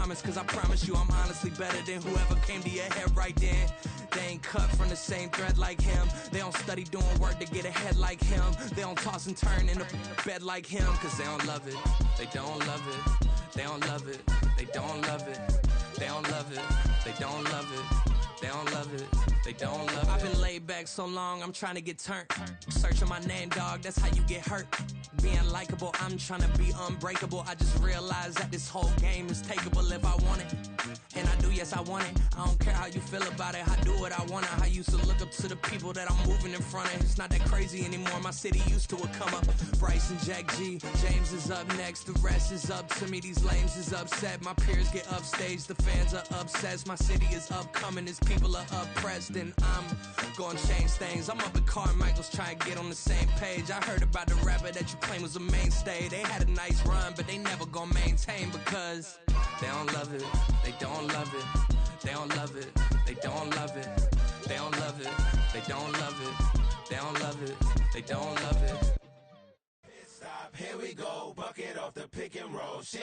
promise, cause I promise you I'm honestly better than whoever came to your head right then. They ain't cut from the same thread like him. They don't study doing work to get ahead like him. They don't toss and turn in the bed like him, cause they don't love it. They don't love it. They don't love it. They don't love it. They don't love it. They don't love it. They don't love it. They don't love it. I've been laid back so long, I'm trying to get turned. Searching my name, dog, that's how you get hurt. Being likable, I'm trying to be unbreakable. I just realized that this whole game is takeable if I want it. And I do, yes, I want it. I don't care how you feel about it. I do what I want it. I used to look up to the people that I'm moving in front of. It's not that crazy anymore. My city used to a come up. Bryce and Jack G. James is up next. The rest is up to me. These lames is upset. My peers get upstage. The fans are obsessed. My city is upcoming. His people are oppressed. And I'm gonna change things. I'm up at Carmichael's trying to get on the same page. I heard about the rapper that you claim was a mainstay. They had a nice run, but they never gonna maintain because they don't love it. They don't love it. They don't love it. They don't love it. They don't love it. They don't love it. They don't love it. They don't love it. Stop, here we go, bucket off the pick and roll. Shit,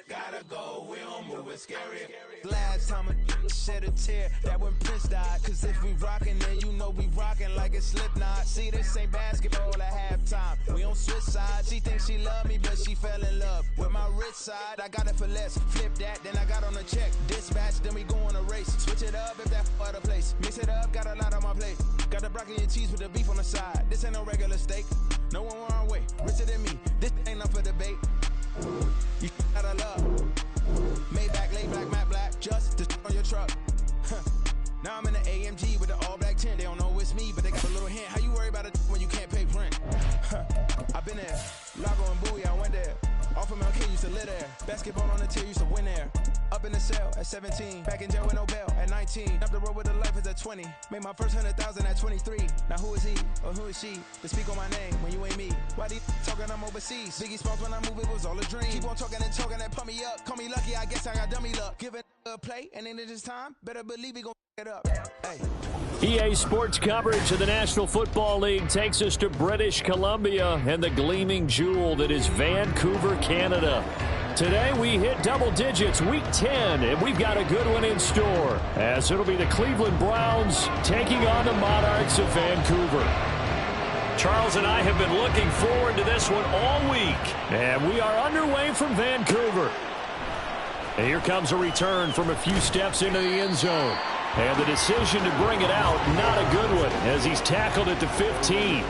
gotta go, we don't move it scary. Last time a shed a tear, that when Prince died. Cause if we rockin', then you know we rockin' like a Slipknot. See, this ain't basketball at halftime. We on switch sides. She thinks she love me, but she fell in love with my rich side. I got it for less, flip that, then I got on a check. Dispatch, then we go on a race. Switch it up if that other place. Mix it up, got a lot on my plate. Got the broccoli and cheese with the beef on the side. This ain't no regular steak. No one wrong way, richer than me. This ain't up for debate. You gotta love. Maybach, lay black, matte black, just to on your truck. Now I'm in the AMG with the all black tint. They don't know it's me, but they got a little hint. How you worry about it when you can't pay rent? I've been there. Lago and Bowie, I went there. Off of MLK, used to live there. Basketball on the tier, used to win there. Up in the cell at 17. Back in jail with no bail at 19. Up the road with the life is at 20. Made my first 100,000 at 23. Now who is he or who is she to speak on my name when you ain't me? Why they talking I'm overseas? Biggie Smalls when I move, it was all a dream. Keep on talking and pump me up. Call me lucky, I guess I got dummy luck. Give it a play, and then it is time. Better believe we gon' it up. Hey. EA Sports coverage of the National Football League takes us to British Columbia and the gleaming jewel that is Vancouver, Canada. Today we hit double digits, week 10, and we've got a good one in store, as it'll be the Cleveland Browns taking on the Monarchs of Vancouver. Charles and I have been looking forward to this one all week, and we are underway from Vancouver. And here comes a return from a few steps into the end zone. And the decision to bring it out, not a good one, as he's tackled at the 15.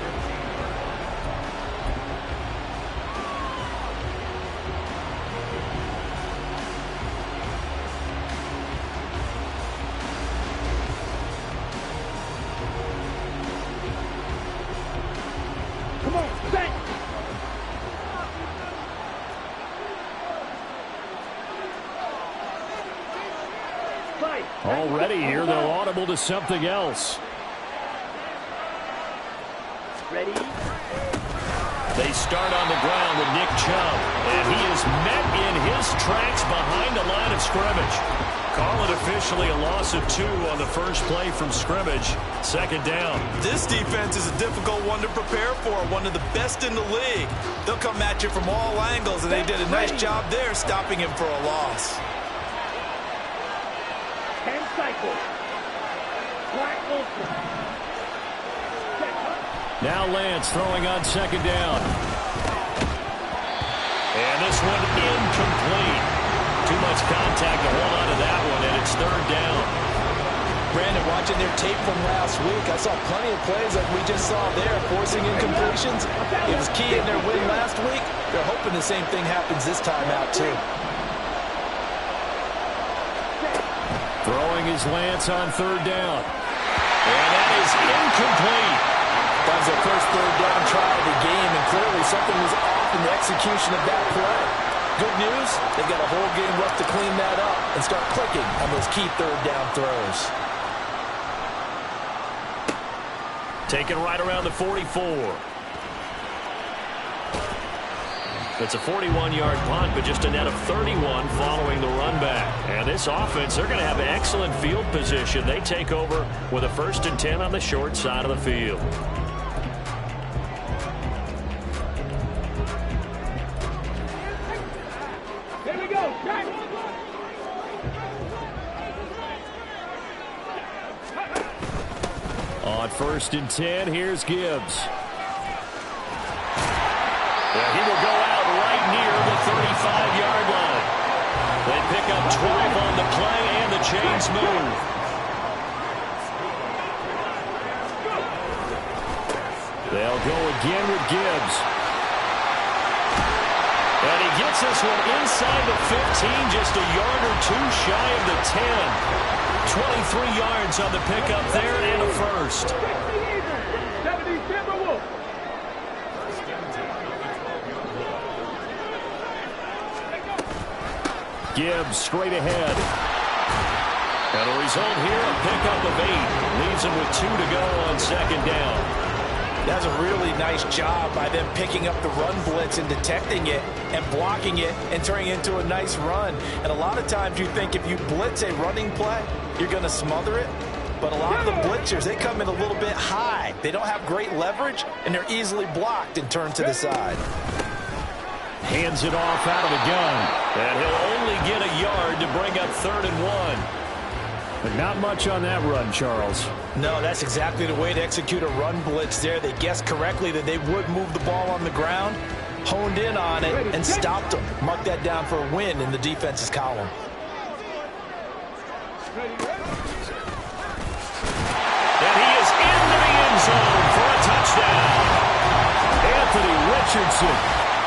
Come on, set! Already here, they're audible to something else. Ready? They start on the ground with Nick Chubb, and he is met in his tracks behind the line of scrimmage. Call it officially a loss of 2 on the first play from scrimmage. Second down. This defense is a difficult one to prepare for, one of the best in the league. They'll come at you from all angles, and they did a nice job there stopping him for a loss. 10 cycles. Black Olsen. Now Lance throwing on second down. And this one incomplete. Too much contact to hold on to that one, and it's third down. Brandon, watching their tape from last week, I saw plenty of plays like we just saw there, forcing incompletions. It was key in their win last week. They're hoping the same thing happens this time out, too. Throwing his Lance on third down. And that is incomplete. That was their first third down try of the game, and clearly something was off in the execution of that play. Good news, they've got a whole game left to clean that up and start clicking on those key third down throws. Taken right around the 44. It's a 41-yard punt, but just a net of 31 following the run back. And this offense, they're going to have excellent field position. They take over with a 1st and 10 on the short side of the field. Here we go. On 1st and 10, here's Gibbs. Yeah, he will go out right near the 35-yard line. They pick up 12 on the play, and the chains move. They'll go again with Gibbs. And he gets this one inside the 15, just a yard or two shy of the 10. 23 yards on the pickup there, and a first. Gibbs straight ahead. And a result here, a pickup of 8. Leaves him with 2 to go on 2nd down. That's a really nice job by them picking up the run blitz and detecting it and blocking it and turning it into a nice run. And a lot of times you think if you blitz a running play, you're going to smother it. But a lot of the blitzers, they come in a little bit high. They don't have great leverage, and they're easily blocked and turned to the side. Hands it off out of the gun. And he'll only get a yard to bring up 3rd and 1. But not much on that run, Charles. No, that's exactly the way to execute a run blitz there. They guessed correctly that they would move the ball on the ground, honed in on it, and stopped them. Mark that down for a win in the defense's column. And he is into the end zone for a touchdown. Anthony Richardson,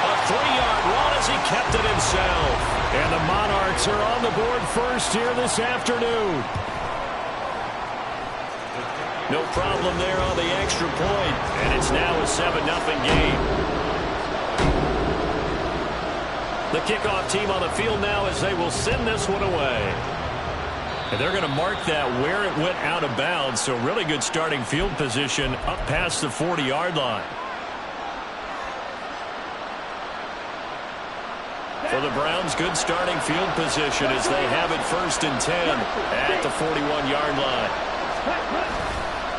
a 3-yard run as he kept it himself. And the Monarchs are on the board first here this afternoon. No problem there on the extra point, and it's now a 7-0 game. The kickoff team on the field now as they will send this one away. And they're going to mark that where it went out of bounds, so really good starting field position up past the 40-yard line. For the Browns, good starting field position as they have it 1st and 10 at the 41-yard line.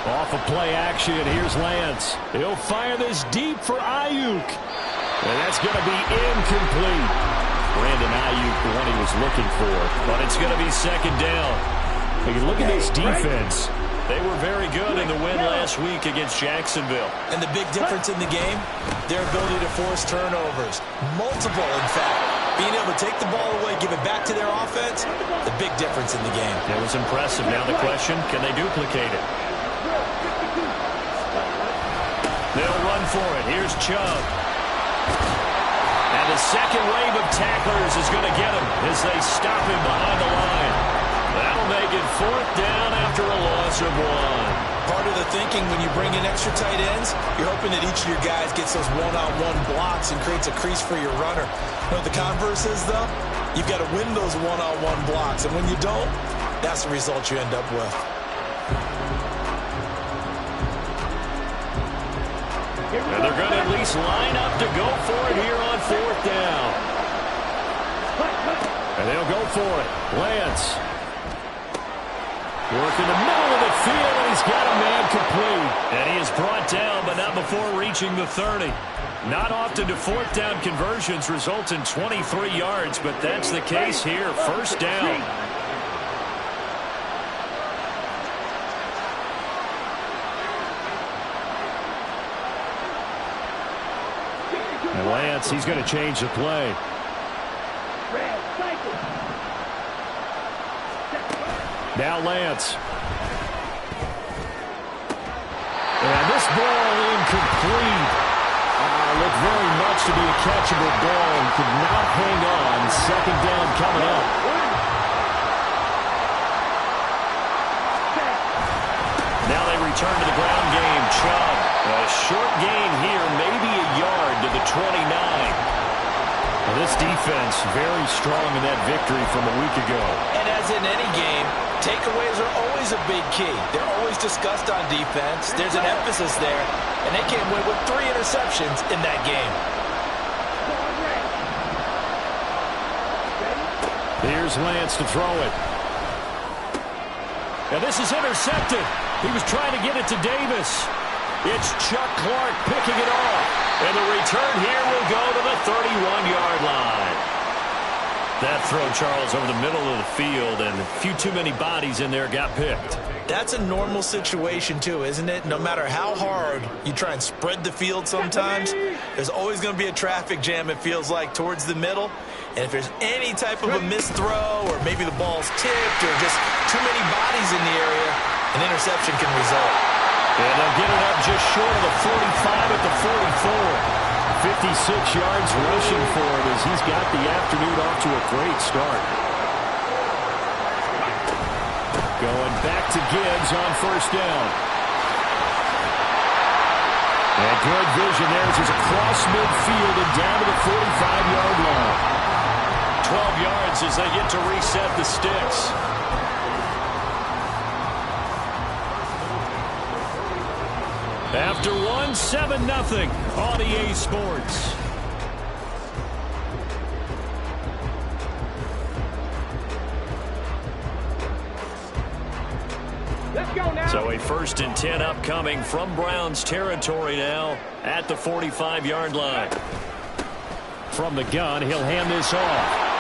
Off of play action, here's Lance. He'll fire this deep for Ayuk. And that's going to be incomplete. Brandon Ayuk, the one he was looking for. But it's going to be 2nd down. You can look at this defense. They were very good in the win last week against Jacksonville. And the big difference in the game, their ability to force turnovers. Multiple, in fact. Being able to take the ball away, give it back to their offense, the big difference in the game. It was impressive. Now the question, can they duplicate it? They'll run for it. Here's Chubb. And the second wave of tacklers is going to get him as they stop him behind the line. That'll make it 4th down after a loss of 1. Part of the thinking when you bring in extra tight ends, you're hoping that each of your guys gets those one-on-one blocks and creates a crease for your runner. You know what the converse is, though? You've got to win those one-on-one blocks, and when you don't, that's the result you end up with. And they're going to at least line up to go for it here on 4th down. And they'll go for it. Lance. Work in the middle of the field, and he's got a man complete. And he is brought down, but not before reaching the 30. Not often do 4th down conversions result in 23 yards, but that's the case here. 1st down. And Lance, he's going to change the play. Now Lance. And this ball incomplete. Looked very much to be a catchable ball and could not hang on. 2nd down coming up. Now they return to the ground game. Chubb. A short gain here, maybe a yard to the 29. Well, this defense very strong in that victory from a week ago. And as in any game, takeaways are always a big key. They're always discussed on defense. There's an emphasis there, and they came away with 3 interceptions in that game. Here's Lance to throw it. And this is intercepted. He was trying to get it to Davis. It's Chuck Clark picking it off. And the return here will go to the 31-yard line. That throw, Charles, over the middle of the field, and a few too many bodies in there got picked. That's a normal situation, too, isn't it? No matter how hard you try and spread the field sometimes, there's always going to be a traffic jam, it feels like, towards the middle. And if there's any type of a missed throw or maybe the ball's tipped or just too many bodies in the area, an interception can result. And they'll get it up just short of the 45 at the 44. 56 yards rushing for him as he's got the afternoon off to a great start. Going back to Gibbs on first down. And good vision there as he's across midfield and down to the 45-yard line. 12 yards as they get to reset the sticks. After one, 7-0 on EA Sports. Let's go now. So a 1st and 10 upcoming from Browns territory now at the 45-yard line. From the gun, he'll hand this off.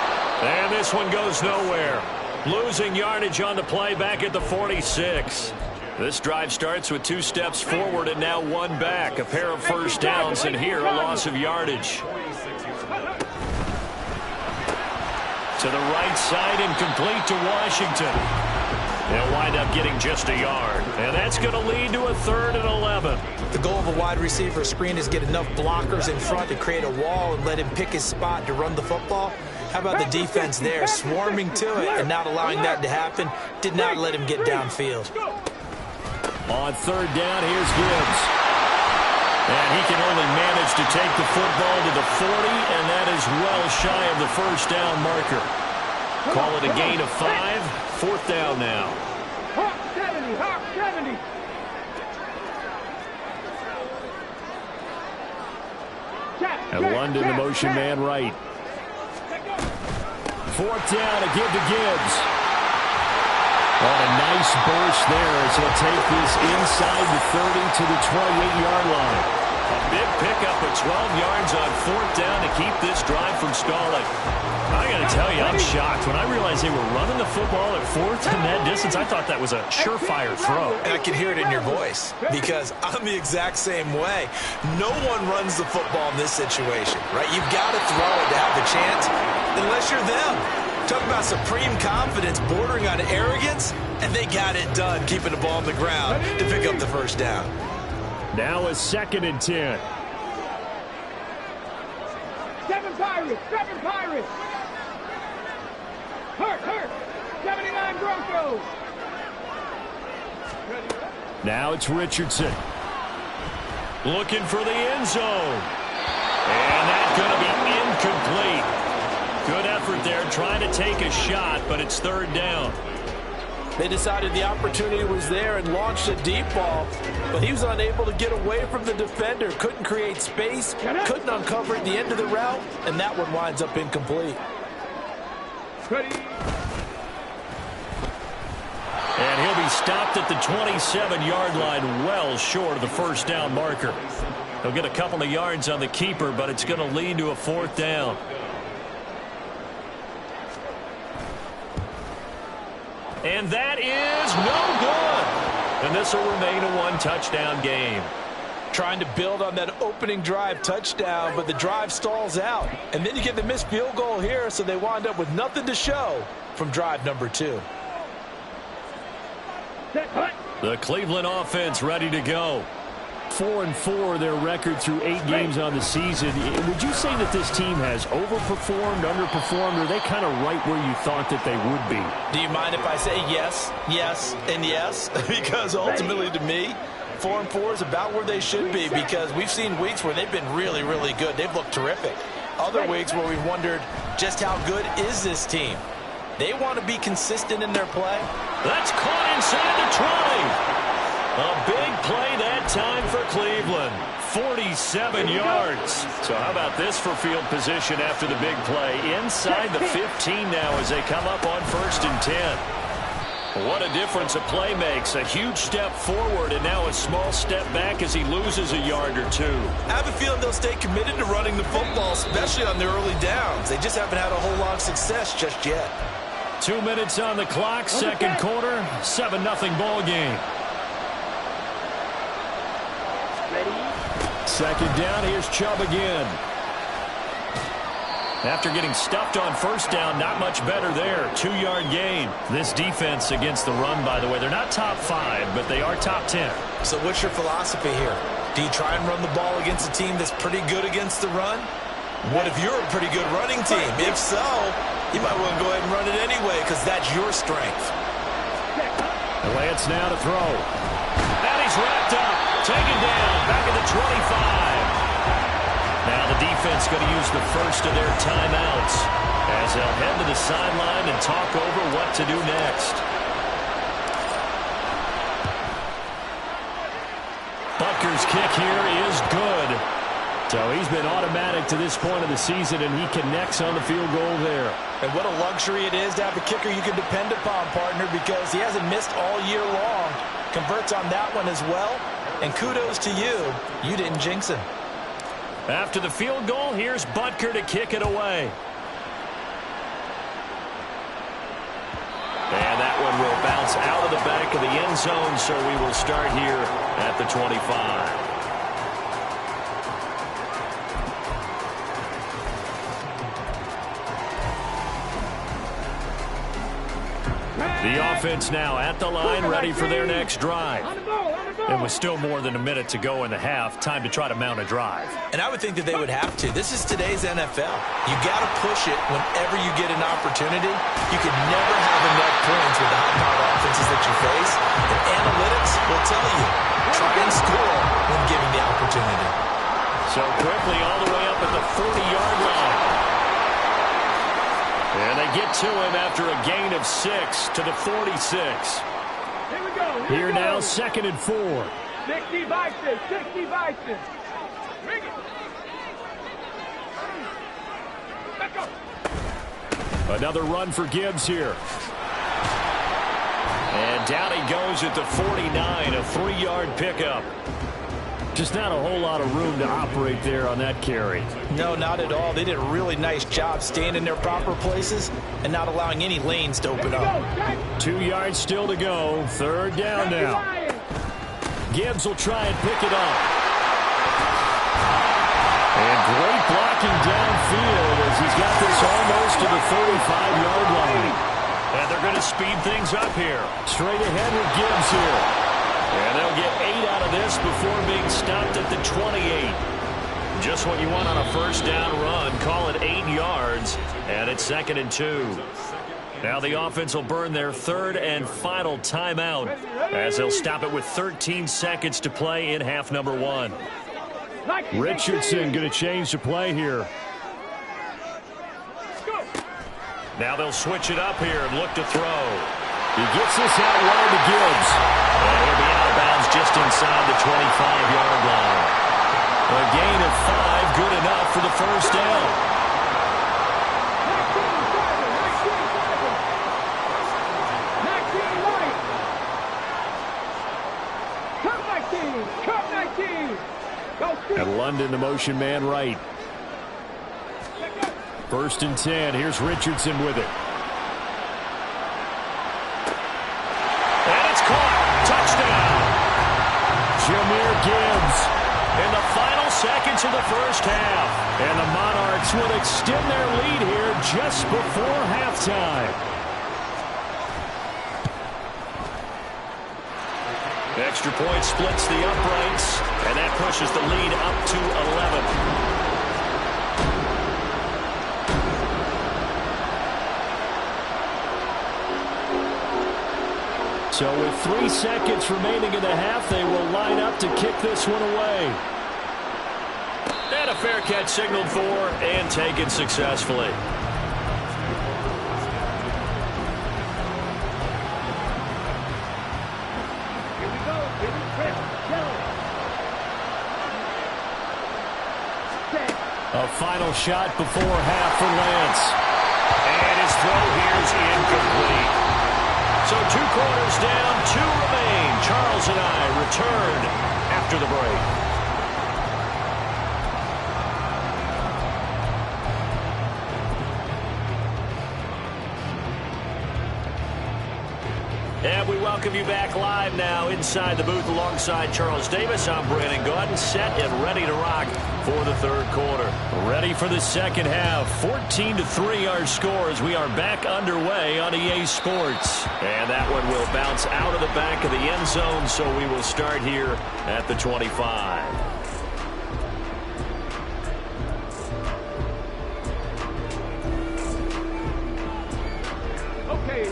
And this one goes nowhere. Losing yardage on the play back at the 46. This drive starts with 2 steps forward and now 1 back. A pair of first downs, and here a loss of yardage. To the right side and complete to Washington. They'll wind up getting just a yard. And that's going to lead to a 3rd and 11. The goal of a wide receiver screen is get enough blockers in front to create a wall and let him pick his spot to run the football. How about the defense there, swarming to it and not allowing that to happen? Did not let him get downfield. On 3rd down, here's Gibbs. And he can only manage to take the football to the 40, and that is well shy of the first down marker. Call it a gain of 5. 4th down now. Hawk 70, Hawk 70. And London, the motion man right. 4th down, a give to Gibbs. Oh, a nice burst there as he'll take this inside the 30 to the 28-yard line. A big pickup of 12 yards on 4th down to keep this drive from stalling. I got to tell you, I'm shocked. When I realized they were running the football at 4th and that distance, I thought that was a surefire throw. And I can hear it in your voice because I'm the exact same way. No one runs the football in this situation, right? You've got to throw it to have a chance unless you're them. Talk about supreme confidence bordering on arrogance, and they got it done, keeping the ball on the ground to pick up the first down. Now a 2nd and 10. 7 Pirates, 7 Pirates. Hurt, 79 Broncos. Now it's Richardson. Looking for the end zone. And that's going to be incomplete. Good effort there, trying to take a shot, but it's 3rd down. They decided the opportunity was there and launched a deep ball, but he was unable to get away from the defender, couldn't create space, couldn't uncover at the end of the route, and that one winds up incomplete. And he'll be stopped at the 27-yard line, well short of the first down marker. He'll get a couple of yards on the keeper, but it's going to lead to a 4th down. And that is no good. And this will remain a 1-touchdown game. Trying to build on that opening drive touchdown, but the drive stalls out. And then you get the missed field goal here, so they wind up with nothing to show from drive number 2. The Cleveland offense ready to go. 4-4 their record through 8 games on the season. Would you say that this team has overperformed, underperformed, or are they kind of right where you thought that they would be? Do you mind if I say yes, yes, and yes? Because ultimately to me, 4-4 is about where they should be, because we've seen weeks where they've been really, really good. They've looked terrific. Other weeks where we've wondered just how good is this team. They want to be consistent in their play. That's caught inside the 20. A big play that time for Cleveland. 47 yards. So how about this for field position after the big play? Inside the 15 now as they come up on 1st and 10. What a difference a play makes. A huge step forward and now a small step back as he loses a yard or two. I have a feeling they'll stay committed to running the football, especially on their early downs. They just haven't had a whole lot of success just yet. 2 minutes on the clock, second quarter, 7-0 ball game. Ready? Second down, here's Chubb again. After getting stuffed on first down, not much better there. 2-yard gain. This defense against the run, by the way, they're not top 5, but they are top 10. So what's your philosophy here? Do you try and run the ball against a team that's pretty good against the run? What if you're a pretty good running team? If so, you might want to go ahead and run it anyway because that's your strength. Lance now to throw. And he's wrapped up. Taken down. Back at the 25. Now the defense going to use the first of their timeouts as they'll head to the sideline and talk over what to do next. Butker's kick here is good. So he's been automatic to this point of the season, and he connects on the field goal there. And what a luxury it is to have a kicker you can depend upon, partner, because he hasn't missed all year long. Converts on that one as well. And kudos to you. You didn't jinx him. After the field goal, here's Butker to kick it away. And that one will bounce out of the back of the end zone, so we will start here at the 25. The offense now at the line, ready for their next drive. And with still more than a minute to go in the half, time to try to mount a drive. And I would think that they would have to. This is today's NFL. You got to push it whenever you get an opportunity. You can never have enough points with the high-powered offenses that you face. And analytics will tell you, try and score when given the opportunity. So quickly all the way up at the 40-yard line. And they get to him after a gain of 6 to the 46. Here we go. Here now, 2nd and 4. 60 Vikings. 60 Vikings. Bring it. Let's go. Another run for Gibbs here. And down he goes at the 49, a 3-yard pickup. Just not a whole lot of room to operate there on that carry. No, not at all. They did a really nice job staying in their proper places and not allowing any lanes to open up. 2 yards still to go. 3rd down now. Gibbs will try and pick it up. And great blocking downfield as he's got this almost to the 35-yard line. And they're going to speed things up here. Straight ahead with Gibbs here. And they'll get 8 out of this before being stopped at the 28. Just what you want on a first down run. Call it 8 yards. And it's 2nd and 2. Now the offense will burn their 3rd and final timeout as they'll stop it with 13 seconds to play in half number 1. Richardson going to change the play here. Now they'll switch it up here and look to throw. He gets this out wide to Gibbs. And he'll be out of bounds just inside the 25-yard line. A gain of 5, good enough for the first down. And London, the motion man right. 1st and 10. Here's Richardson with it. And it's caught. Touchdown. Jahmyr Gibbs in the final seconds of the first half. And the Monarchs will extend their lead here just before halftime. Extra point splits the uprights, and that pushes the lead up to 11. So with 3 seconds remaining in the half, they will line up to kick this one away. And a fair catch signaled for and taken successfully. A final shot before half for Lance. And his throw here is incomplete. So 2 quarters goes down, 2 remain. Charles and I return after the break. And we welcome you back live now inside the booth alongside Charles Davis. I'm Brandon Gaudin, set and ready to rock for the third quarter. Ready for the second half. 14-3 our score as we are back underway on EA Sports. And that one will bounce out of the back of the end zone, so we will start here at the 25.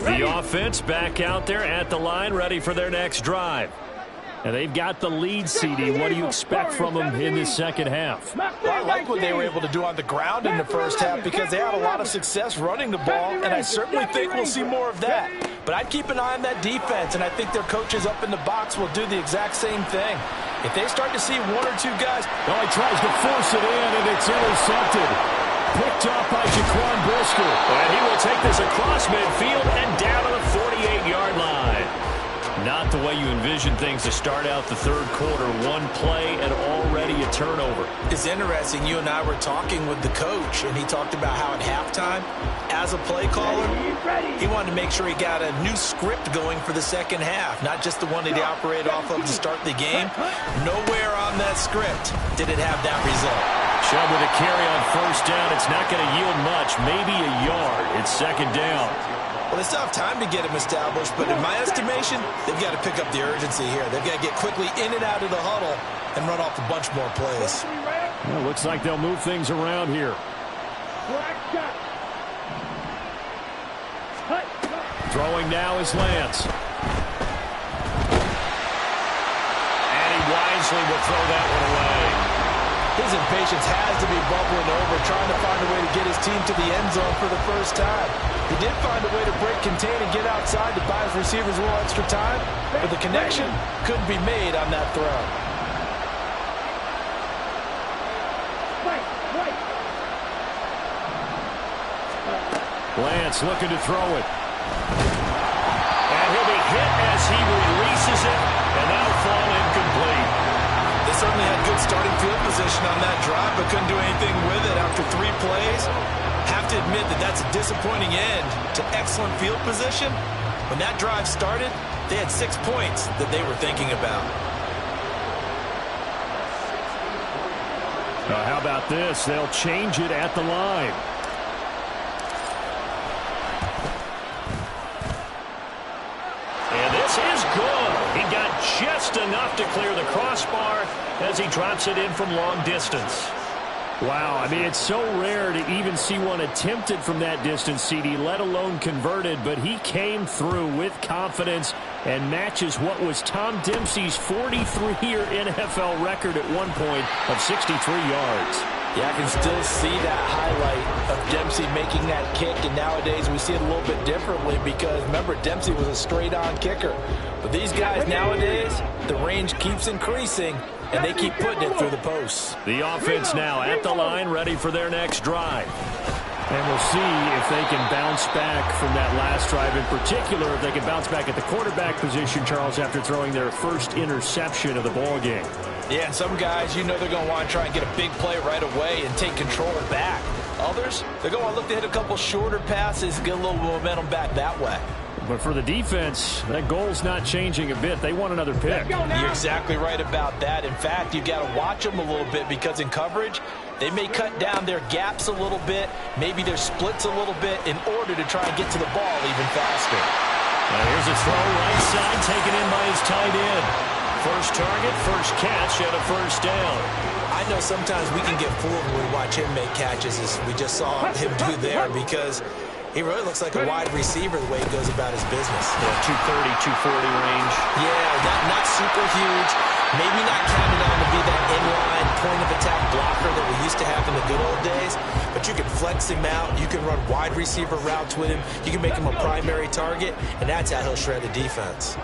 The offense back out there at the line, ready for their next drive. And they've got the lead, CD. What do you expect from them in this second half? Well, I like what they were able to do on the ground in the first half because they had a lot of success running the ball, and I certainly think we'll see more of that. But I'd keep an eye on that defense, and I think their coaches up in the box will do the exact same thing. If they start to see 1 or 2 guys... Oh, he tries to force it in, and it's intercepted. Picked off by Jaquan Brisker. And he will take this across midfield and down to the 48-yard line. Not the way you envision things to start out the third quarter. 1 play and already a turnover. It's interesting. You and I were talking with the coach, and he talked about how at halftime, as a play caller, he wanted to make sure he got a new script going for the second half, not just the one that he operated off of to start the game. Nowhere on that script did it have that result. Chubb with a carry on first down. It's not going to yield much, maybe a yard. It's second down. Well, they still have time to get him established, but in my estimation, they've got to pick up the urgency here. They've got to get quickly in and out of the huddle and run off a bunch more plays. Well, looks like they'll move things around here. Throwing now is Lance. And he wisely will throw that one away. His impatience has to be bubbling over, trying to find a way to get his team to the end zone for the first time. He did find a way to break contain and get outside to buy his receivers a little extra time, but the connection couldn't be made on that throw. Lance looking to throw it. And he'll be hit as he releases it, and that'll fall incomplete. They certainly had good starting field position on that drive, but couldn't do anything with it after 3 plays. Have to admit that that's a disappointing end to excellent field position. When that drive started, they had 6 points that they were thinking about. How about this? They'll change it at the line. And this is good. He got just enough to clear the crossbar as he drops it in from long distance. Wow, I mean, it's so rare to even see one attempted from that distance, CD, let alone converted, but he came through with confidence and matches what was Tom Dempsey's 43-year NFL record at one point of 63 yards. Yeah, I can still see that highlight of Dempsey making that kick, and nowadays we see it a little bit differently because, remember, Dempsey was a straight-on kicker. But these guys nowadays, the range keeps increasing, and they keep putting it through the posts. The offense now at the line, ready for their next drive. And we'll see if they can bounce back from that last drive. In particular, if they can bounce back at the quarterback position, Charles, after throwing their first interception of the ballgame. Yeah, and some guys, you know they're going to want to try and get a big play right away and take control back. Others, they're going to look to hit a couple shorter passes and get a little momentum back that way. But for the defense, that goal's not changing a bit. They want another pick. You're exactly right about that. In fact, you've got to watch them a little bit because in coverage, they may cut down their gaps a little bit, maybe their splits a little bit in order to try and get to the ball even faster. Here's a throw right side taken in by his tight end. First target, first catch, and a first down. I know sometimes we can get fooled when we watch him make catches, as we just saw him do there, because he really looks like a wide receiver the way he goes about his business. Yeah, 230, 240 range. Yeah, not super huge. Maybe not counted on to be that inline point-of-attack blocker that we used to have in the good old days, but you can flex him out. You can run wide receiver routes with him. You can make him a primary target, and that's how he'll shred the defense.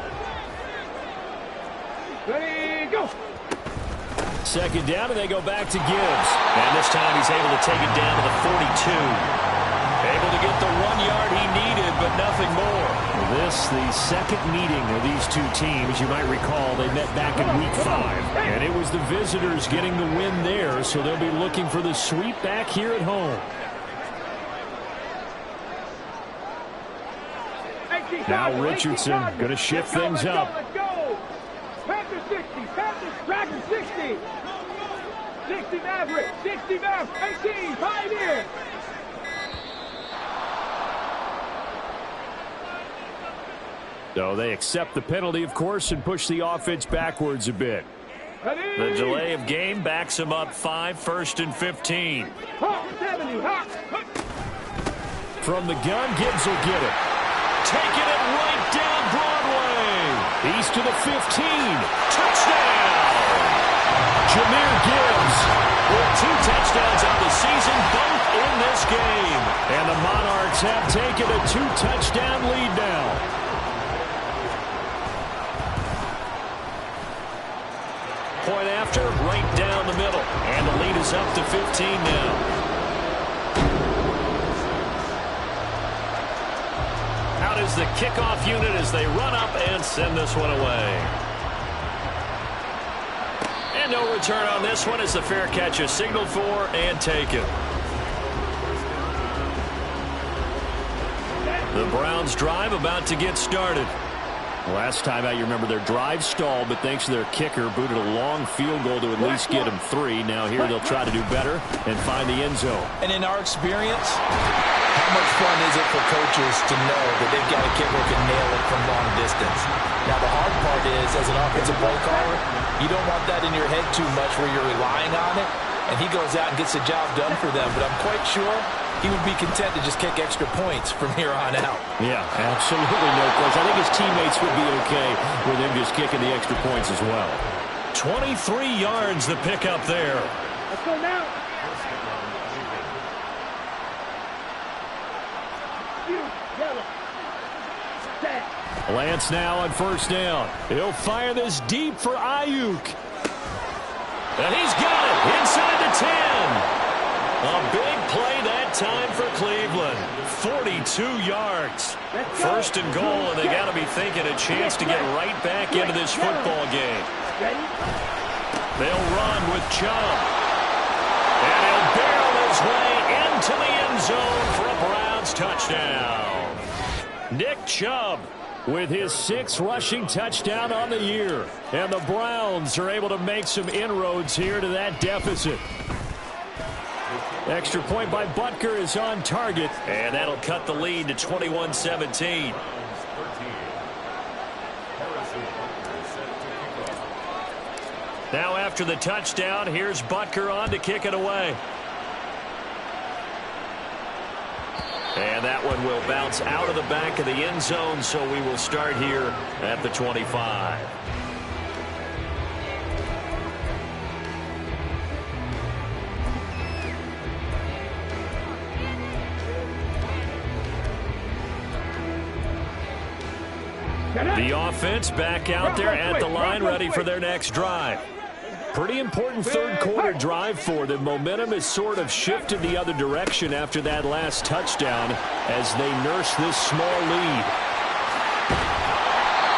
Ready, go! Second down, and they go back to Gibbs. And this time he's able to take it down to the 42. Able to get the 1 yard he needed, but nothing more. This, the second meeting of these two teams. You might recall they met back in Week 5. And it was the visitors getting the win there, so they'll be looking for the sweep back here at home. Now Richardson going to shift things up. Let's go. Panther 60. Panther Dragon 60. 60 Maverick. 60 Maverick. 18. Pioneer. So they accept the penalty, of course, and push the offense backwards a bit. The delay of game backs them up 5, 1st and 15. From the gun, Gibbs will get it. Taking it right down Broadway. He's to the 15. Touchdown! Jahmyr Gibbs with 2 touchdowns on the season, both in this game. And the Monarchs have taken a 2-touchdown lead now. Point after, right down the middle. And the lead is up to 15 now. Out is the kickoff unit as they run up and send this one away. And no return on this one as the fair catch is signaled for and taken. The Browns drive about to get started. Last time out, you remember their drive stalled, but thanks to their kicker, booted a long field goal to at least get them 3. Now here they'll try to do better and find the end zone. And in our experience, how much fun is it for coaches to know that they've got a kicker who can nail it from long distance? Now the hard part is, as an offensive play caller, you don't want that in your head too much where you're relying on it, and he goes out and gets the job done for them. But I'm quite sure he would be content to just kick extra points from here on out. Yeah, absolutely no question. I think his teammates would be okay with him just kicking the extra points as well. 23 yards the pickup there. Let's go now. Lance now on 1st down. He'll fire this deep for Ayuk. And he's got it inside the 10. A big play that time for Cleveland. 42 yards. 1st and goal, and they got to be thinking a chance to get right back into this football game. They'll run with Chubb. And he'll barrel his way into the end zone for a Browns touchdown. Nick Chubb with his 6th rushing touchdown on the year. And the Browns are able to make some inroads here to that deficit. Extra point by Butker is on target, and that'll cut the lead to 21-17. Now after the touchdown, here's Butker on to kick it away. And that one will bounce out of the back of the end zone, so we will start here at the 25. The offense back out there at the line, ready for their next drive. Pretty important 3rd quarter drive for them. Momentum has sort of shifted the other direction after that last touchdown as they nurse this small lead.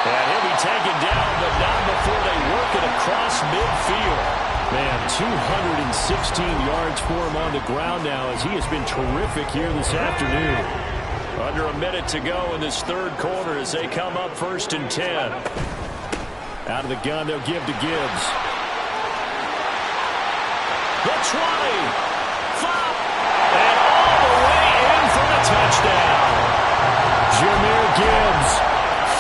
And he'll be taken down, but not before they work it across midfield. Man, 216 yards for him on the ground now as he has been terrific here this afternoon. Under a minute to go in this 3rd quarter as they come up 1st and 10. Out of the gun, they'll give to Gibbs. The 20. Flop. And all the way in for the touchdown. Jahmyr Gibbs,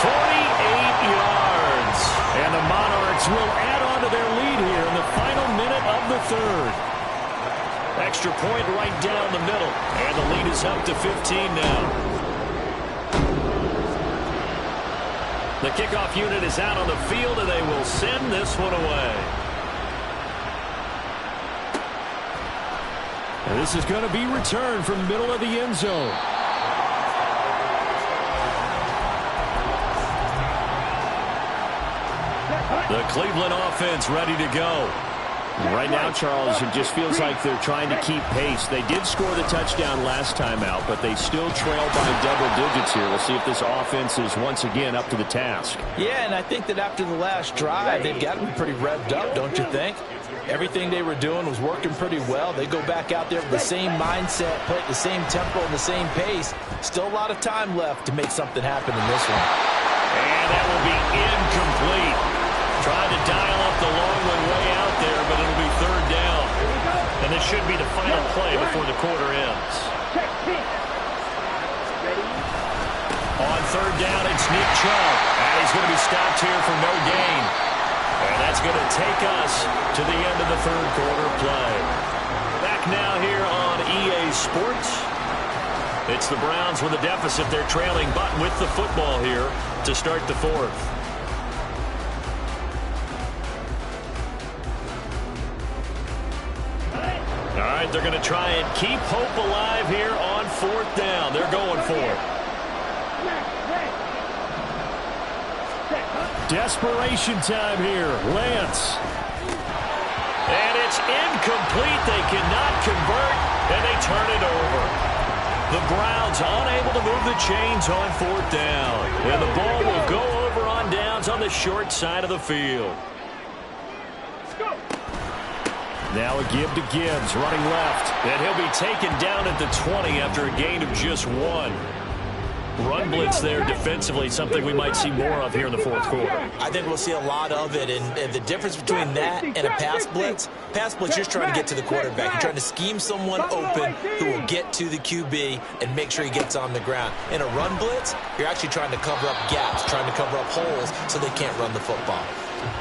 48 yards. And the Monarchs will add on to their lead here in the final minute of the 3rd. Extra point right down the middle. And the lead is up to 15 now. The kickoff unit is out on the field, and they will send this one away. And this is going to be returned from the middle of the end zone. The Cleveland offense ready to go. Right now, Charles, it just feels like they're trying to keep pace. They did score the touchdown last time out, but they still trail by double digits here. We'll see if this offense is once again up to the task. Yeah, and I think that after the last drive, they've got to be pretty revved up, don't you think? Everything they were doing was working pretty well. They go back out there with the same mindset, play at the same tempo and the same pace. Still a lot of time left to make something happen in this one. And that will be incomplete. Trying to dial up the long way out there, but it'll be third down. And this should be the final play before the quarter ends. On third down, it's Nick Chubb. And he's going to be stopped here for no gain. And that's going to take us to the end of the third quarter play. Back now here on EA Sports. It's the Browns with a deficit. They're trailing, but with the football here to start the fourth. All right, they're going to try and keep hope alive here on fourth down. They're going for it. Desperation time here. Lance. And it's incomplete. They cannot convert, and they turn it over. The Browns unable to move the chains on fourth down. And the ball will go over on downs on the short side of the field. Now a give to Gibbs, running left. And he'll be taken down at the 20 after a gain of just 1. Run blitz there defensively, something we might see more of here in the fourth quarter. I think we'll see a lot of it, and the difference between that and a pass blitz, you're trying to get to the quarterback. You're trying to scheme someone open who will get to the QB and make sure he gets on the ground. In a run blitz, you're actually trying to cover up gaps, trying to cover up holes so they can't run the football.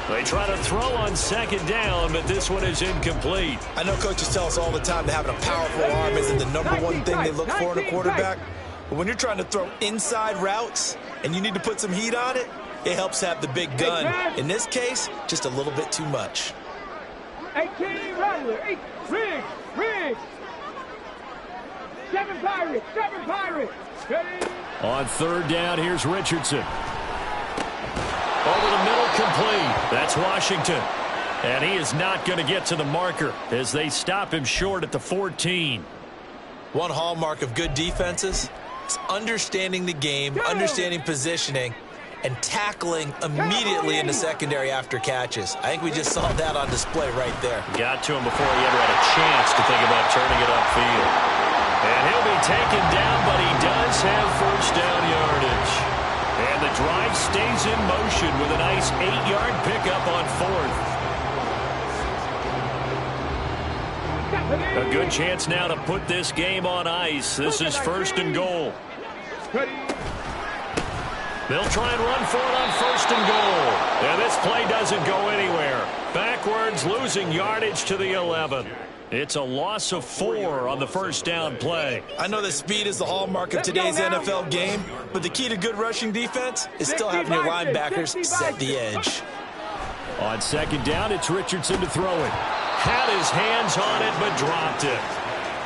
They try to throw on second down, but this one is incomplete. I know coaches tell us all the time that having a powerful arm isn't the number one thing they look for in a quarterback. But when you're trying to throw inside routes and you need to put some heat on it, it helps have the big gun. In this case, just a little bit too much. 18 Rattler, 8 Riggs. 7 Pirates. Ready? On third down, here's Richardson. Over the middle, complete. That's Washington. And he is not going to get to the marker as they stop him short at the 14. One hallmark of good defenses is understanding the game, understanding positioning, and tackling immediately in the secondary after catches. I think we just saw that on display right there. Got to him before he ever had a chance to think about turning it upfield. And he'll be taken down, but he does have first down yardage. And the drive stays in motion with a nice 8-yard pickup on fourth. A good chance now to put this game on ice. This is first and goal. They'll try and run for it on first and goal. And this play doesn't go anywhere. Backwards, losing yardage to the 11. It's a loss of 4 on the first down play. I know that speed is the hallmark of today's NFL game, but the key to good rushing defense is still having your linebackers set the edge. On second down, it's Richardson to throw it. Had his hands on it, but dropped it.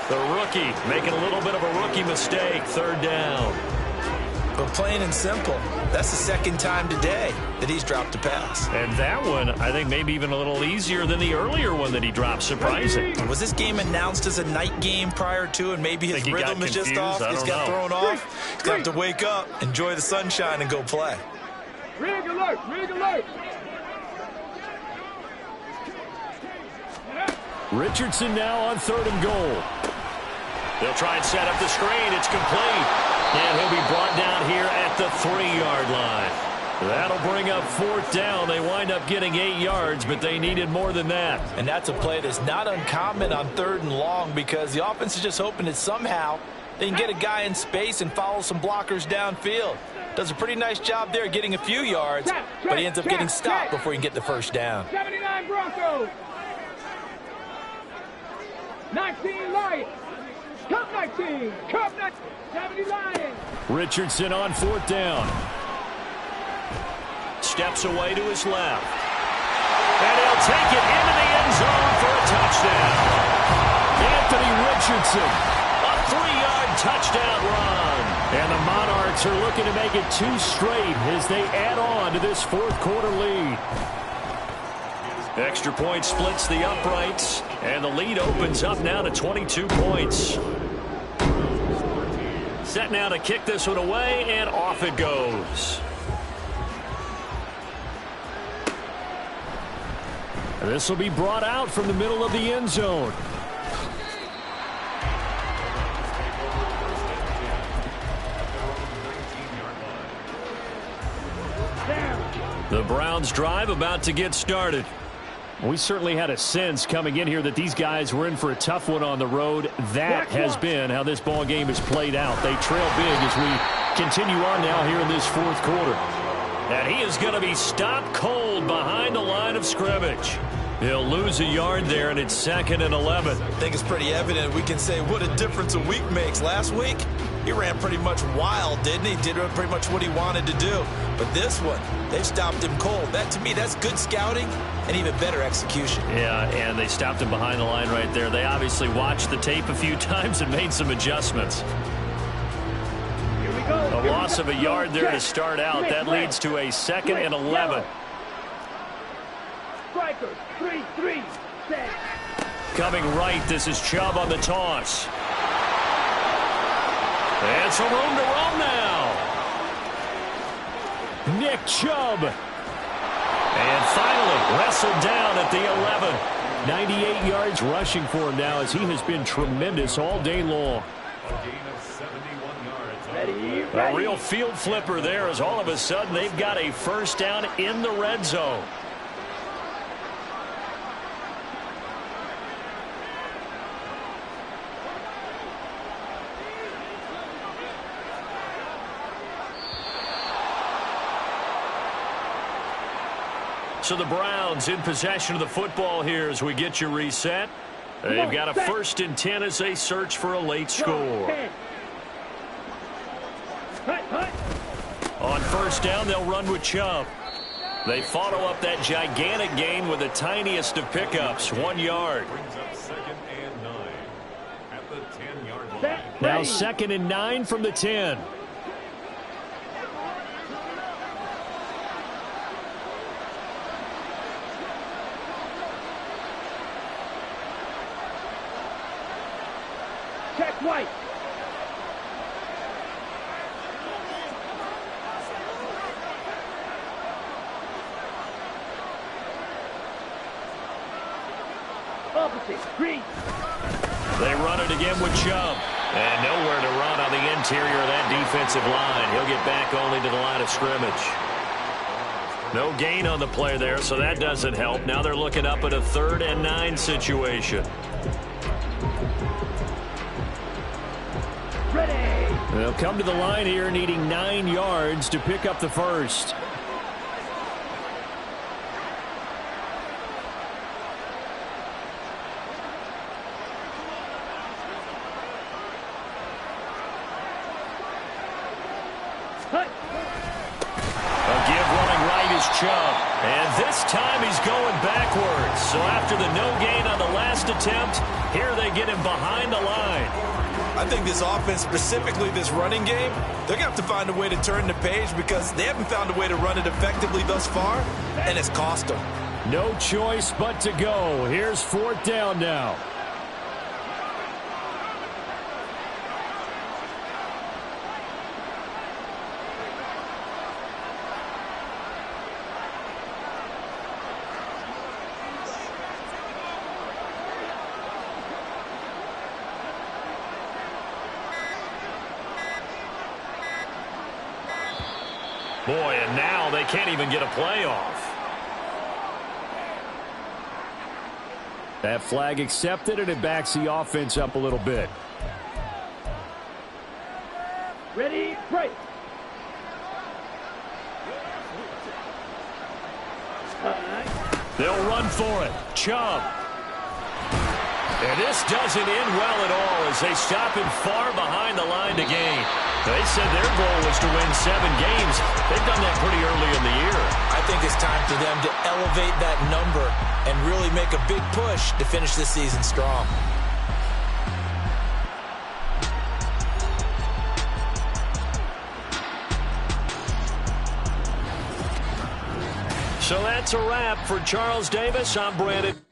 The rookie making a little bit of a rookie mistake, third down. But plain and simple, that's the second time today that he's dropped a pass. And that one, I think, maybe even a little easier than the earlier one that he dropped. Surprising. Was this game announced as a night game prior to, and maybe his rhythm is just off? He's got thrown off. He's got to wake up, enjoy the sunshine, and go play. Rig alert! Richardson now on third and goal. They'll try and set up the screen. It's complete. And he'll be brought down here at the 3-yard line. That'll bring up fourth down. They wind up getting 8 yards, but they needed more than that. And that's a play that's not uncommon on third and long because the offense is just hoping that somehow they can get a guy in space and follow some blockers downfield. Does a pretty nice job there getting a few yards, but he ends up getting stopped before he can get the first down. 79 Broncos. 19 Lions. Cup 19. 70 Lions. Richardson on fourth down. Steps away to his left. And he'll take it into the end zone for a touchdown. Anthony Richardson, a 3-yard touchdown run. And the Monarchs are looking to make it 2 straight as they add on to this fourth quarter lead. Extra point splits the uprights, and the lead opens up now to 22 points. Set now to kick this one away, and off it goes. And this will be brought out from the middle of the end zone. The Browns drive about to get started. We certainly had a sense coming in here that these guys were in for a tough one on the road. That has been how this ball game has played out. They trail big as we continue on now here in this fourth quarter. And he is going to be stopped cold behind the line of scrimmage. He'll lose a yard there, and it's 2nd and 11. I think it's pretty evident. We can say what a difference a week makes. Last week, he ran pretty much wild, didn't he? Did pretty much what he wanted to do. But this one, they've stopped him cold. That, to me, that's good scouting and even better execution. Yeah, and they stopped him behind the line right there. They obviously watched the tape a few times and made some adjustments. Here we go. A loss of a yard there to start out. That leads to a 2nd and 11. Strikers, 3-3, set. Coming right, this is Chubb on the toss. And some room to roam now. Nick Chubb. And finally wrestled down at the 11. 98 yards rushing for him now as he has been tremendous all day long. A real field flipper there as all of a sudden they've got a first down in the red zone. So the Browns in possession of the football here as we get you reset. They've got a 1st and 10 as they search for a late score. On first down, they'll run with Chubb. They follow up that gigantic gain with the tiniest of pickups, 1 yard. Now 2nd and 9 from the 10. Check White. Opposite, green. They run it again with Chubb. And nowhere to run on the interior of that defensive line. He'll get back only to the line of scrimmage. No gain on the play there, so that doesn't help. Now they're looking up at a 3rd and 9 situation. Ready. They'll come to the line here needing 9 yards to pick up the first. Chubb. And this time he's going backwards. So after the no gain on the last attempt, here they get him behind the line. I think this offense, specifically this running game, they're going to have to find a way to turn the page because they haven't found a way to run it effectively thus far, and it's cost them. No choice but to go. Here's 4th down now. Boy, and now they can't even get a playoff. That flag accepted, and it backs the offense up a little bit. Ready, break. They'll run for it. Chubb. And this doesn't end well at all as they stop him far behind the line to gain. They said their goal was to win 7 games. They've done that pretty early in the year. I think it's time for them to elevate that number and really make a big push to finish this season strong. So that's a wrap for Charles Davis. I'm Brandon.